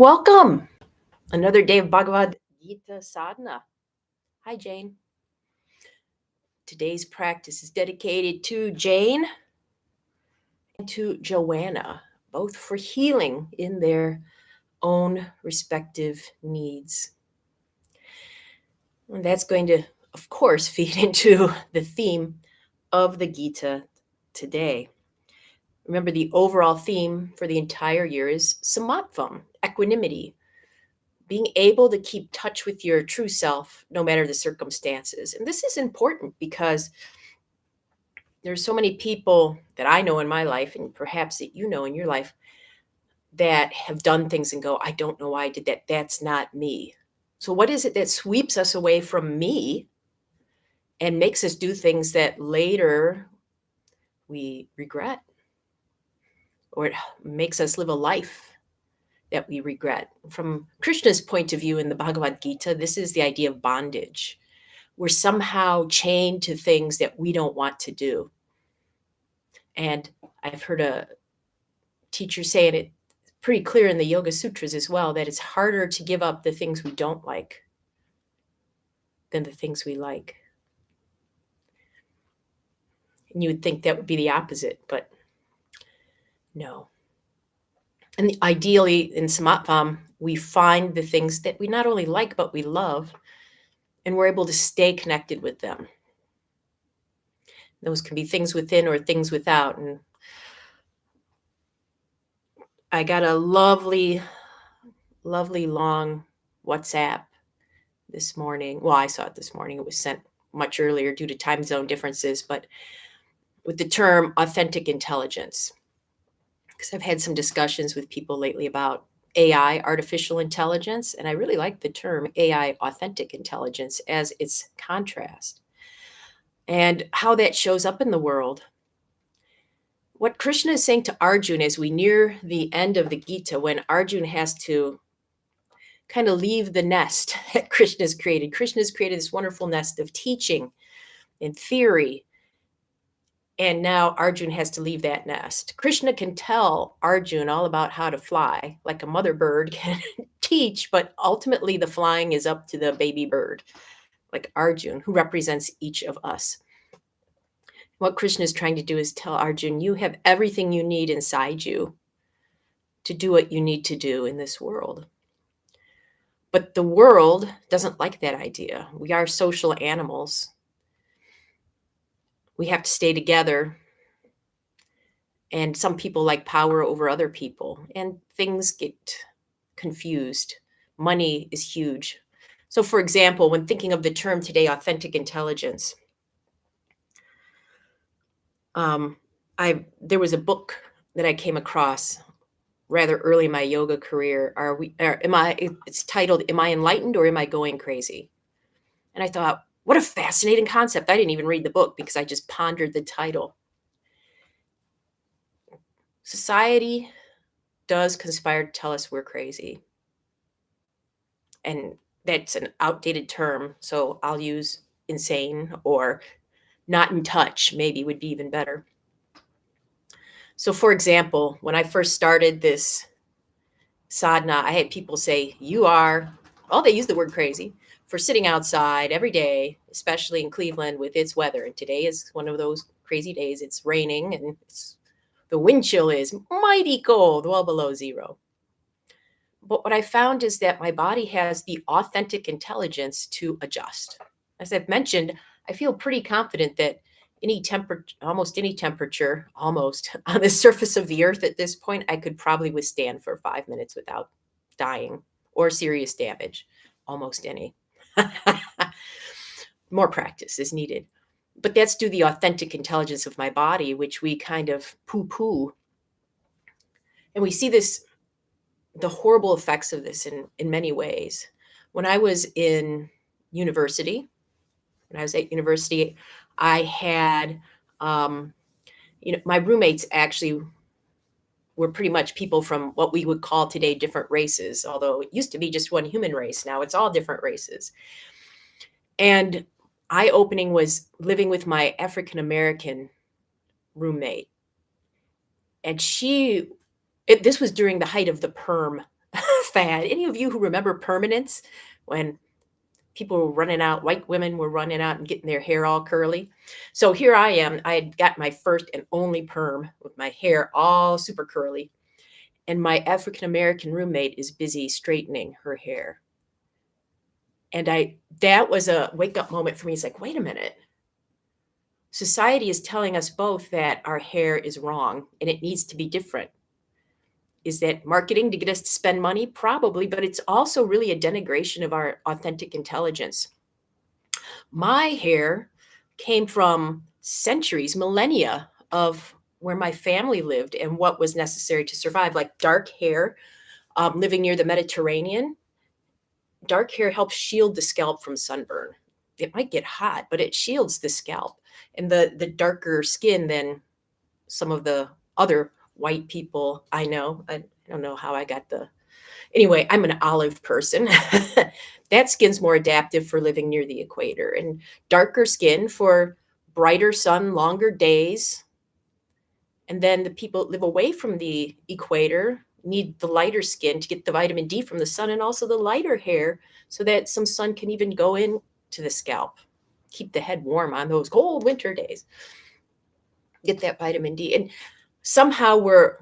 Welcome. Another day of Bhagavad Gita Sadhana. Hi, Jane. Today's practice is dedicated to Jane and to Joanna, both for healing in their own respective needs. And that's going to, of course, feed into the theme of the Gita today. Remember, the overall theme for the entire year is Samatvam, equanimity. Being able to keep touch with your true self no matter the circumstances. And this is important because there's so many people that I know in my life, and perhaps that you know in your life, that have done things and go, I don't know why I did that. That's not me. So what is it that sweeps us away from me and makes us do things that later we regret, or it makes us live a life that we regret? From Krishna's point of view in the Bhagavad Gita, this is the idea of bondage. We're somehow chained to things that we don't want to do. And I've heard a teacher say, and it's pretty clear in the Yoga Sutras as well, that it's harder to give up the things we don't like than the things we like. And you would think that would be the opposite, but no. And ideally in Samatvam, we find the things that we not only like, but we love, and we're able to stay connected with them. Those can be things within or things without. And I got a lovely long WhatsApp this morning. Well, I saw it this morning. It was sent much earlier due to time zone differences, but with the term authentic intelligence. Because I've had some discussions with people lately about AI, artificial intelligence, and I really like the term AI, authentic intelligence, as its contrast and how that shows up in the world. What Krishna is saying to Arjuna as we near the end of the Gita, when Arjuna has to kind of leave the nest that Krishna's created. Krishna's created this wonderful nest of teaching and theory, and now Arjuna has to leave that nest. Krishna can tell Arjuna all about how to fly, like a mother bird can teach, but ultimately the flying is up to the baby bird, like Arjuna, who represents each of us. What Krishna is trying to do is tell Arjuna, you have everything you need inside you to do what you need to do in this world. But the world doesn't like that idea. We are social animals. We have to stay together. And some people like power over other people, and things get confused. Money is huge. So, for example, when thinking of the term today, authentic intelligence, there was a book that I came across rather early in my yoga career. It's titled, Am I Enlightened or Am I Going Crazy? And I thought, what a fascinating concept. I didn't even read the book because I just pondered the title. Society does conspire to tell us we're crazy. And that's an outdated term, so I'll use insane or not in touch, maybe would be even better. So for example, when I first started this sadhana, I had people say, they use the word crazy for sitting outside every day, especially in Cleveland with its weather. And today is one of those crazy days. It's raining and the wind chill is mighty cold, well below zero. But what I found is that my body has the authentic intelligence to adjust. As I've mentioned, I feel pretty confident that almost any temperature on the surface of the earth at this point, I could probably withstand for 5 minutes without dying or serious damage. Almost any. More practice is needed. But that's due to the authentic intelligence of my body, which we kind of poo-poo. And we see the horrible effects of this in many ways. When I was at university, I had, my roommates actually were pretty much people from what we would call today different races, although it used to be just one human race. Now it's all different races. And eye-opening was living with my African-American roommate. And this was during the height of the perm fad. Any of you who remember permanence, when people were running out, white women were running out and getting their hair all curly? So here I am. I had got my first and only perm with my hair all super curly. And my African American roommate is busy straightening her hair. And that was a wake up moment for me. It's like, wait a minute. Society is telling us both that our hair is wrong and it needs to be different. Is that marketing to get us to spend money? Probably, but it's also really a denigration of our authentic intelligence. My hair came from centuries, millennia of where my family lived and what was necessary to survive, like dark hair. Living near the Mediterranean, dark hair helps shield the scalp from sunburn. It might get hot, but it shields the scalp. And the darker skin than some of the other white people I know. I don't know how I got the. Anyway, I'm an olive person. That skin's more adaptive for living near the equator, and darker skin for brighter sun, longer days. And then the people that live away from the equator need the lighter skin to get the vitamin D from the sun, and also the lighter hair so that some sun can even go in to the scalp, keep the head warm on those cold winter days, get that vitamin D. And somehow we're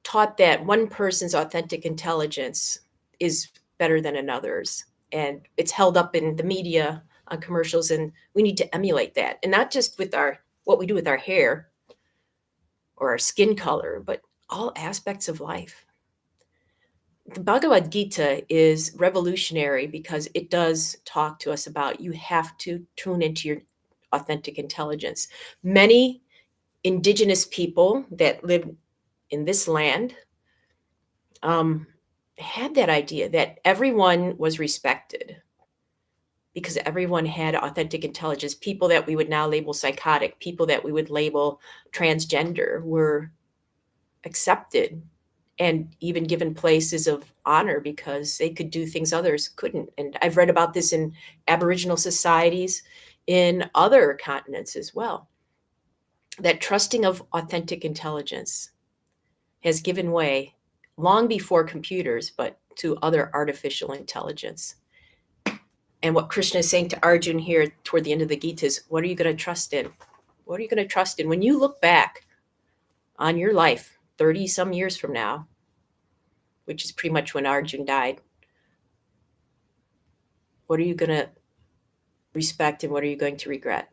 taught that one person's authentic intelligence is better than another's. And it's held up in the media on commercials, and we need to emulate that. And not just with our what we do with our hair or our skin color, but all aspects of life. The Bhagavad Gita is revolutionary because it does talk to us about you have to tune into your authentic intelligence. Many indigenous people that live in this land um, had that idea that everyone was respected because everyone had authentic intelligence. People that we would now label psychotic, people that we would label transgender were accepted and even given places of honor because they could do things others couldn't. And I've read about this in Aboriginal societies in other continents as well. That trusting of authentic intelligence has given way long before computers, but to other artificial intelligence. And what Krishna is saying to Arjun here toward the end of the Gita is, what are you going to trust in? What are you going to trust in? When you look back on your life 30 some years from now, which is pretty much when Arjun died, what are you going to respect and what are you going to regret?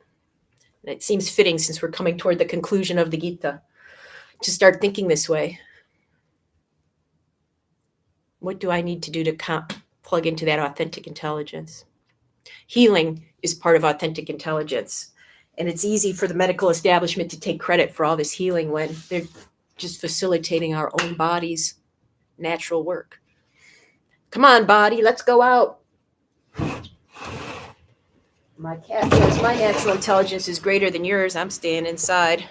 And it seems fitting, since we're coming toward the conclusion of the Gita, to start thinking this way. What do I need to do to plug into that authentic intelligence? Healing is part of authentic intelligence. And it's easy for the medical establishment to take credit for all this healing when they're just facilitating our own body's natural work. Come on, body, let's go out. My cat says my natural intelligence is greater than yours. I'm staying inside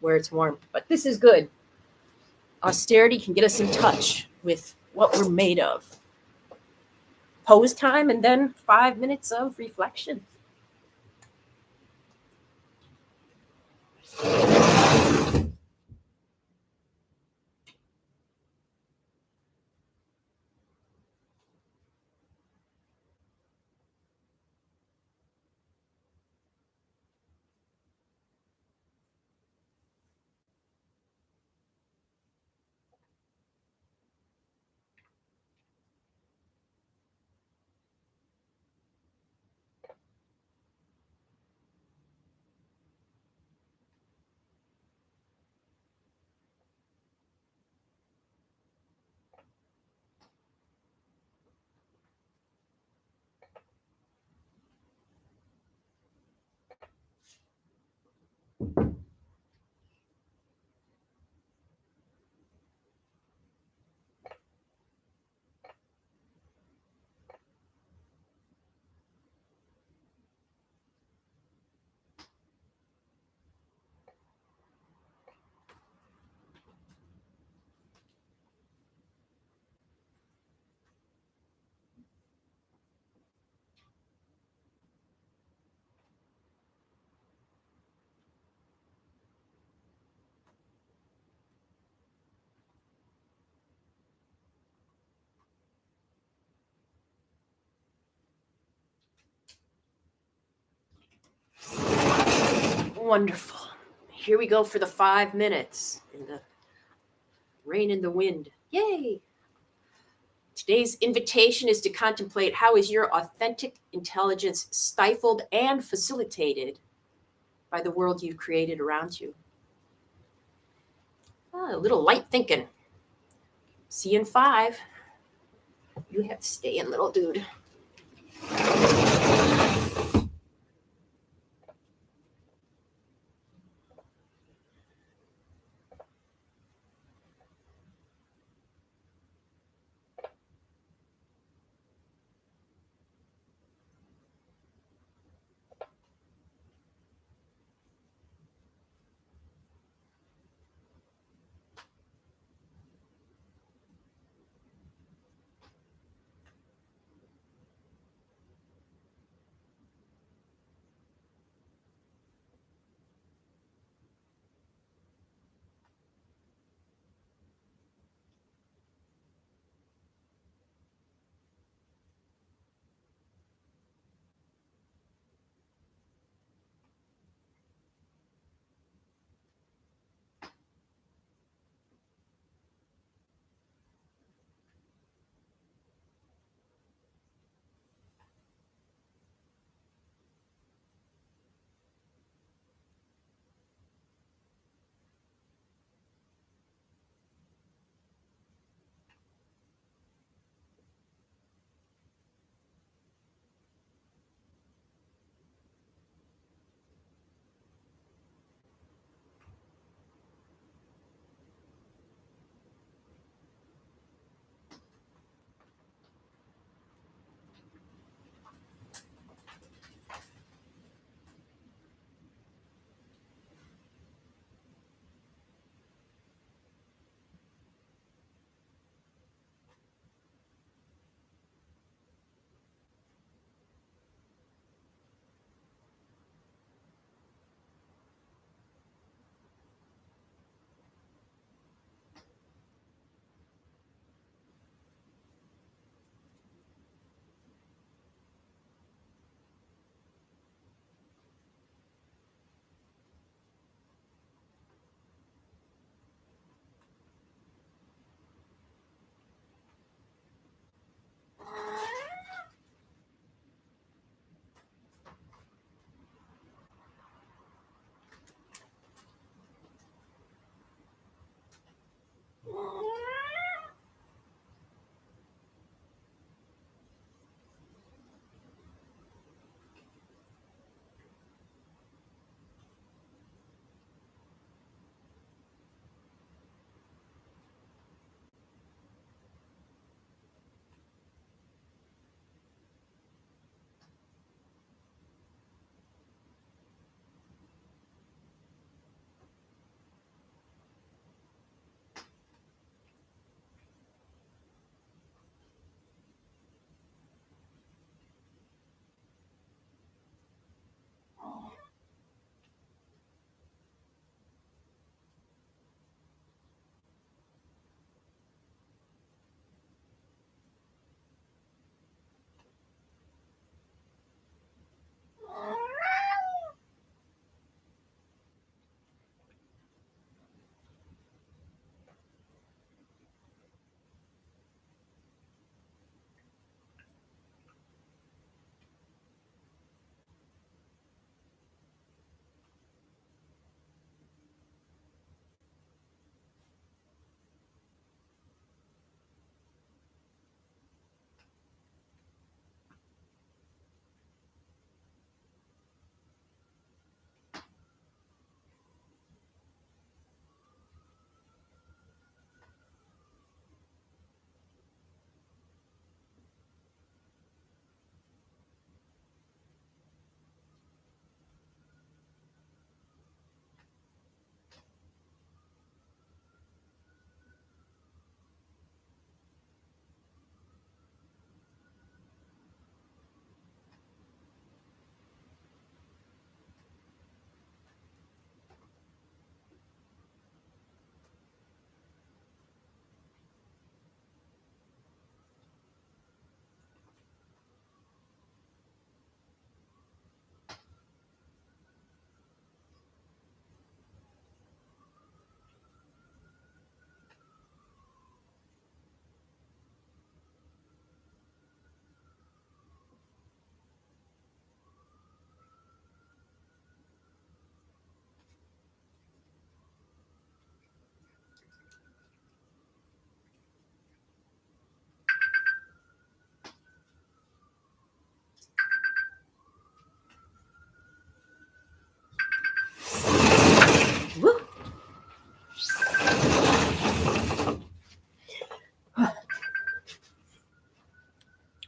where it's warm. But this is good. Austerity can get us in touch with what we're made of. Pose time and then 5 minutes of reflection. Wonderful. Here we go for the 5 minutes in the rain and the wind. Yay! Today's invitation is to contemplate how is your authentic intelligence stifled and facilitated by the world you've created around you. A little light thinking. See you in 5. You have to stay in, little dude.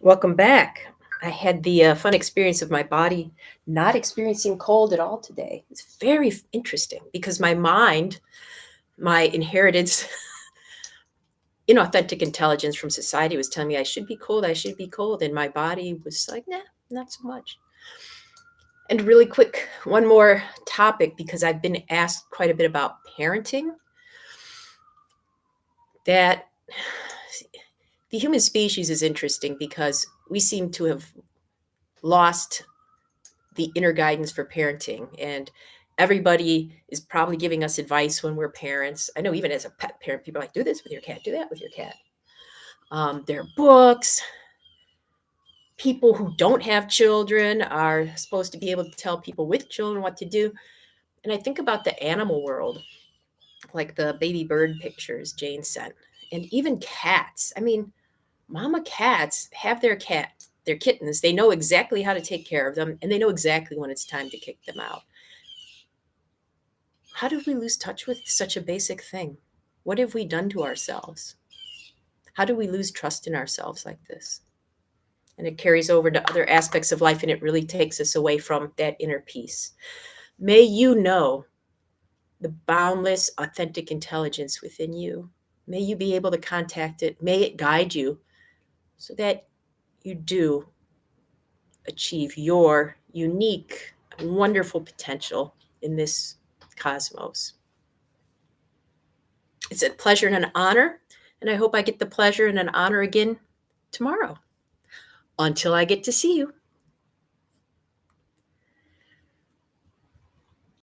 Welcome back. I had the fun experience of my body not experiencing cold at all today. It's very interesting because my mind, my inheritance, inauthentic intelligence from society was telling me I should be cold, I should be cold. And my body was like, nah, not so much. And really quick, one more topic because I've been asked quite a bit about parenting. That the human species is interesting because we seem to have lost the inner guidance for parenting, and everybody is probably giving us advice when we're parents. I know even as a pet parent, people are like, do this with your cat, do that with your cat. There are books. People who don't have children are supposed to be able to tell people with children what to do. And I think about the animal world, like the baby bird pictures Jane sent, and even cats. I mean, mama cats have their kittens. They know exactly how to take care of them, and they know exactly when it's time to kick them out. How did we lose touch with such a basic thing? What have we done to ourselves? How do we lose trust in ourselves like this? And it carries over to other aspects of life, and it really takes us away from that inner peace. May you know the boundless, authentic intelligence within you. May you be able to contact it. May it guide you so that you do achieve your unique, wonderful potential in this cosmos. It's a pleasure and an honor, and I hope I get the pleasure and an honor again tomorrow. Until I get to see you.